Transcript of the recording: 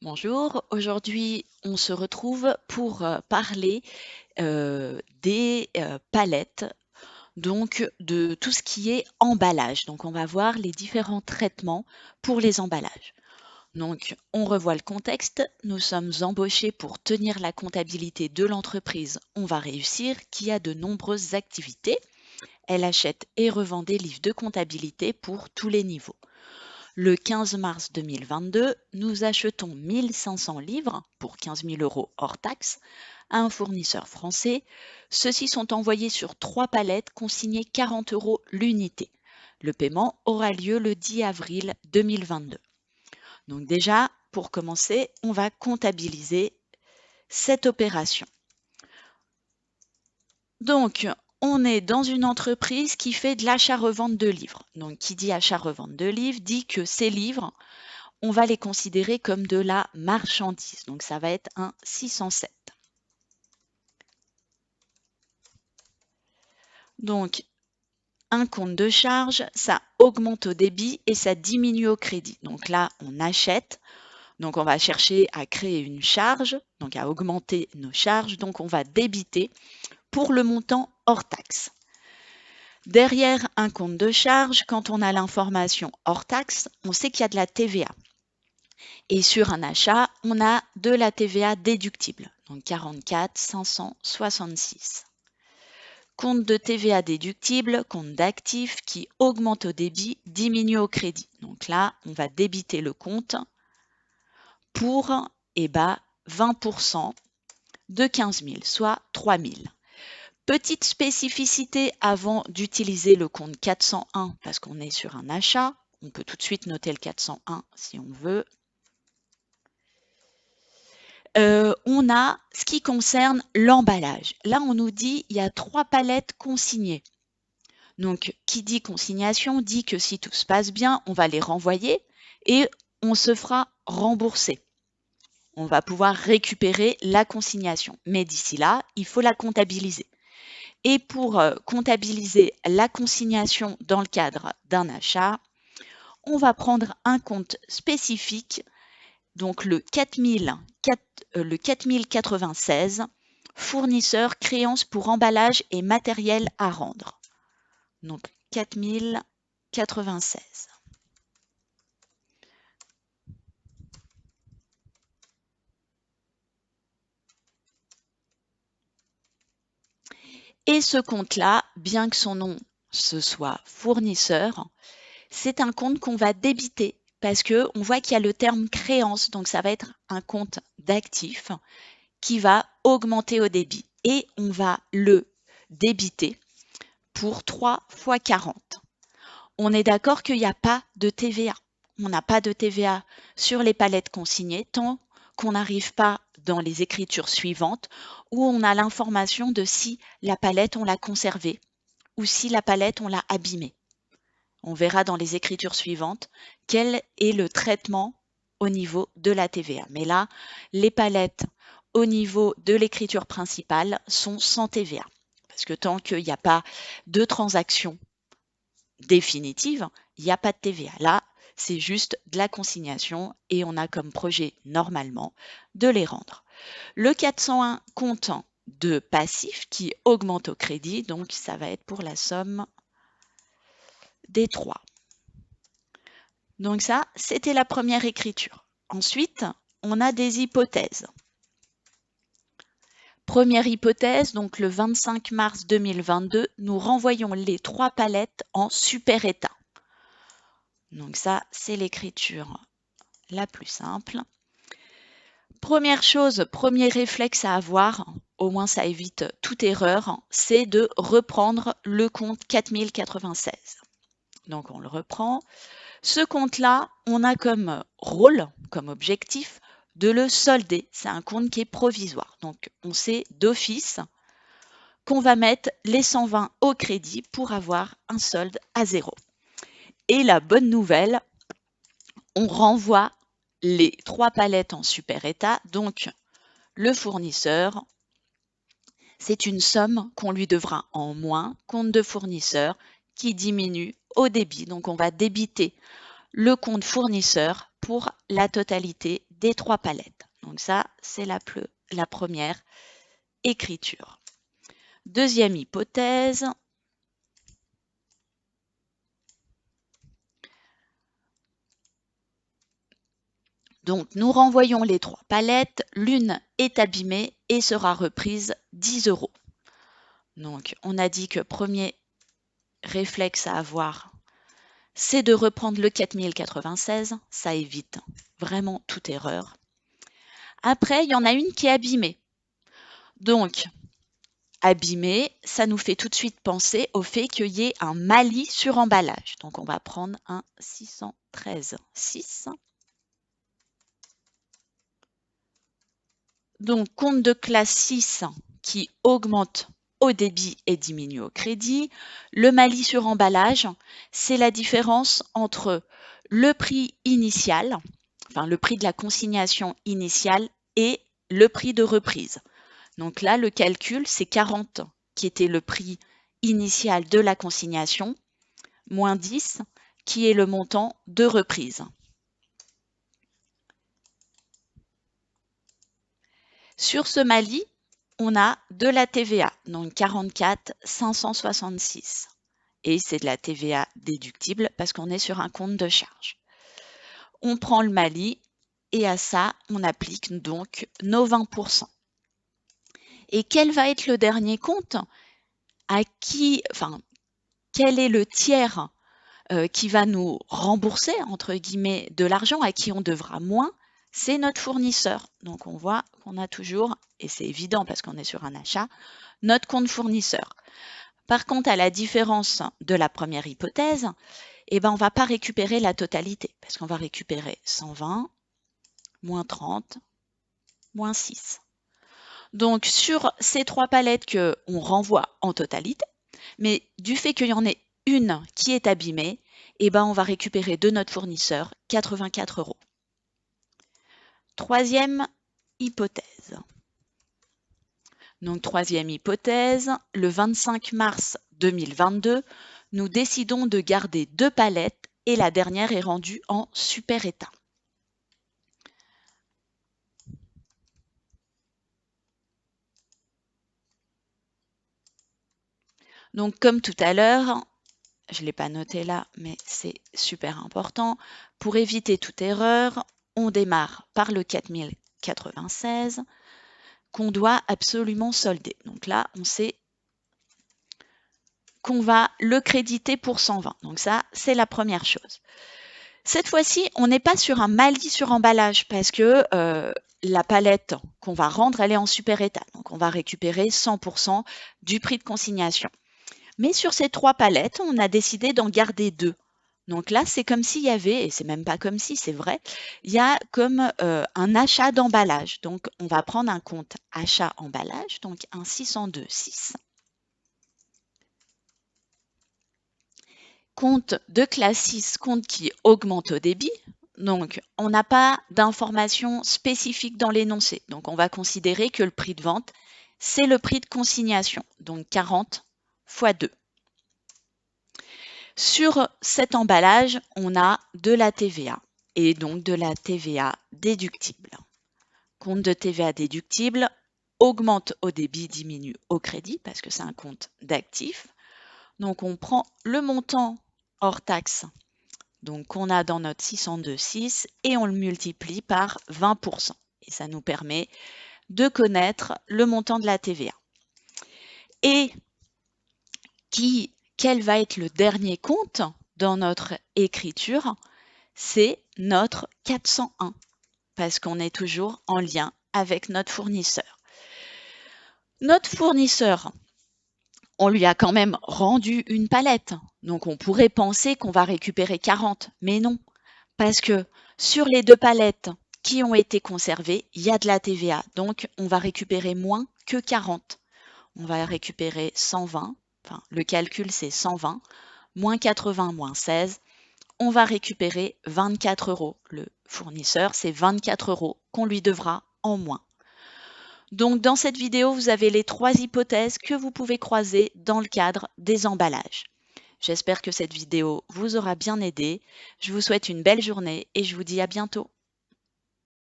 Bonjour, aujourd'hui on se retrouve pour parler des palettes, donc de tout ce qui est emballage. Donc on va voir les différents traitements pour les emballages. Donc on revoit le contexte, nous sommes embauchés pour tenir la comptabilité de l'entreprise On va réussir qui a de nombreuses activités. Elle achète et revend des livres de comptabilité pour tous les niveaux. Le 15 mars 2022, nous achetons 1500 livres pour 15 000 € hors taxe à un fournisseur français. Ceux-ci sont envoyés sur 3 palettes consignés 40 € l'unité. Le paiement aura lieu le 10 avril 2022. Donc déjà, pour commencer, on va comptabiliser cette opération. Donc, on est dans une entreprise qui fait de l'achat-revente de livres. Donc, qui dit achat-revente de livres dit que ces livres, on va les considérer comme de la marchandise. Donc, ça va être un 607. Donc, un compte de charge, ça augmente au débit et ça diminue au crédit. Donc là, on achète. Donc, on va chercher à créer une charge, donc à augmenter nos charges. Donc, on va débiter pour le montant hors taxe. Derrière un compte de charge, quand on a l'information hors taxe, on sait qu'il y a de la TVA. Et sur un achat, on a de la TVA déductible, donc 44 566. Compte de TVA déductible, compte d'actifs qui augmente au débit, diminue au crédit. Donc là, on va débiter le compte pour 20% de 15 000, soit 3 000. Petite spécificité avant d'utiliser le compte 401 parce qu'on est sur un achat. On peut tout de suite noter le 401 si on veut. On a ce qui concerne l'emballage. Là, on nous dit il y a 3 palettes consignées. Donc, qui dit consignation dit que si tout se passe bien, on va les renvoyer et on se fera rembourser. On va pouvoir récupérer la consignation. Mais d'ici là, il faut la comptabiliser. Et pour comptabiliser la consignation dans le cadre d'un achat, on va prendre un compte spécifique, donc le 4096, fournisseur créance pour emballage et matériel à rendre. Donc 4096. Et ce compte-là, bien que son nom ce soit fournisseur, c'est un compte qu'on va débiter parce qu'on voit qu'il y a le terme créance, donc ça va être un compte d'actifs qui va augmenter au débit et on va le débiter pour 3 fois 40. On est d'accord qu'il n'y a pas de TVA. On n'a pas de TVA sur les palettes consignées tant qu'on n'arrive pas dans les écritures suivantes où on a l'information de si la palette on l'a conservée ou si la palette on l'a abîmée. On verra dans les écritures suivantes quel est le traitement au niveau de la TVA. Mais là, les palettes au niveau de l'écriture principale sont sans TVA. Parce que tant qu'il n'y a pas de transaction définitive, il n'y a pas de TVA. Là, c'est juste de la consignation et on a comme projet normalement de les rendre. Le 401 compte de passif qui augmente au crédit, donc ça va être pour la somme des 3. Donc ça, c'était la première écriture. Ensuite, on a des hypothèses. Première hypothèse, donc le 25 mars 2022, nous renvoyons les 3 palettes en super état. Donc ça, c'est l'écriture la plus simple. Première chose, premier réflexe à avoir, au moins ça évite toute erreur, c'est de reprendre le compte 4096. Donc on le reprend. Ce compte-là, on a comme rôle, comme objectif, de le solder. C'est un compte qui est provisoire. Donc, on sait d'office qu'on va mettre les 120 au crédit pour avoir un solde à 0. Et la bonne nouvelle, on renvoie les 3 palettes en super état. Donc, le fournisseur, c'est une somme qu'on lui devra en moins, compte de fournisseur, qui diminue au débit. Donc, on va débiter le compte fournisseur pour la totalité des 3 palettes. Donc ça, c'est la première écriture. Deuxième hypothèse. Donc, nous renvoyons les 3 palettes. L'une est abîmée et sera reprise 10 €. Donc, on a dit que premier réflexe à avoir, c'est de reprendre le 4096. Ça évite vraiment toute erreur. Après, il y en a une qui est abîmée. Donc, abîmée, ça nous fait tout de suite penser au fait qu'il y ait un Mali sur emballage. Donc, on va prendre un 613-6. Donc, compte de classe 6 qui augmente au débit et diminue au crédit. Le Mali sur emballage, c'est la différence entre le prix initial, enfin le prix de la consignation initiale et le prix de reprise. Donc là, le calcul, c'est 40 qui était le prix initial de la consignation, moins 10 qui est le montant de reprise. Sur ce Mali, on a de la TVA, donc 44 566. Et c'est de la TVA déductible parce qu'on est sur un compte de charge. On prend le Mali et à ça, on applique donc nos 20%. Et quel va être le dernier compte? Quel est le tiers qui va nous rembourser, entre guillemets, de l'argent, à qui on devra moins? C'est notre fournisseur. Donc, on voit qu'on a toujours, et c'est évident parce qu'on est sur un achat, notre compte fournisseur. Par contre, à la différence de la première hypothèse, on ne va pas récupérer la totalité parce qu'on va récupérer 120, moins 30, moins 6. Donc, sur ces 3 palettes qu'on renvoie en totalité, mais du fait qu'il y en ait une qui est abîmée, on va récupérer de notre fournisseur 84 €. Troisième hypothèse. Donc, troisième hypothèse, le 25 mars 2022, nous décidons de garder 2 palettes et la dernière est rendue en super état. Donc, comme tout à l'heure, je ne l'ai pas noté là, mais c'est super important. Pour éviter toute erreur, on démarre par le 4096 qu'on doit absolument solder. Donc là, on sait qu'on va le créditer pour 120. Donc ça, c'est la première chose. Cette fois-ci, on n'est pas sur un Mali sur emballage parce que la palette qu'on va rendre, elle est en super état. Donc on va récupérer 100% du prix de consignation. Mais sur ces 3 palettes, on a décidé d'en garder 2. Donc là, c'est comme s'il y avait, et c'est même pas comme si, c'est vrai, il y a comme un achat d'emballage. Donc, on va prendre un compte achat emballage, donc un 602-6. Compte de classe 6, compte qui augmente au débit. Donc, on n'a pas d'informations spécifiques dans l'énoncé. Donc, on va considérer que le prix de vente, c'est le prix de consignation. Donc, 40 fois 2. Sur cet emballage, on a de la TVA et donc de la TVA déductible. Compte de TVA déductible augmente au débit, diminue au crédit parce que c'est un compte d'actifs. Donc on prend le montant hors taxe qu'on a dans notre 602.6 et on le multiplie par 20%. Et ça nous permet de connaître le montant de la TVA. Et quel va être le dernier compte dans notre écriture? C'est notre 401 parce qu'on est toujours en lien avec notre fournisseur. Notre fournisseur, on lui a quand même rendu une palette. Donc, on pourrait penser qu'on va récupérer 40, mais non. Parce que sur les 2 palettes qui ont été conservées, il y a de la TVA. Donc, on va récupérer moins que 40. On va récupérer 120. Enfin, le calcul, c'est 120. Moins 80, moins 16. On va récupérer 24 €. Le fournisseur, c'est 24 € qu'on lui devra en moins. Donc, dans cette vidéo, vous avez les 3 hypothèses que vous pouvez croiser dans le cadre des emballages. J'espère que cette vidéo vous aura bien aidé. Je vous souhaite une belle journée et je vous dis à bientôt.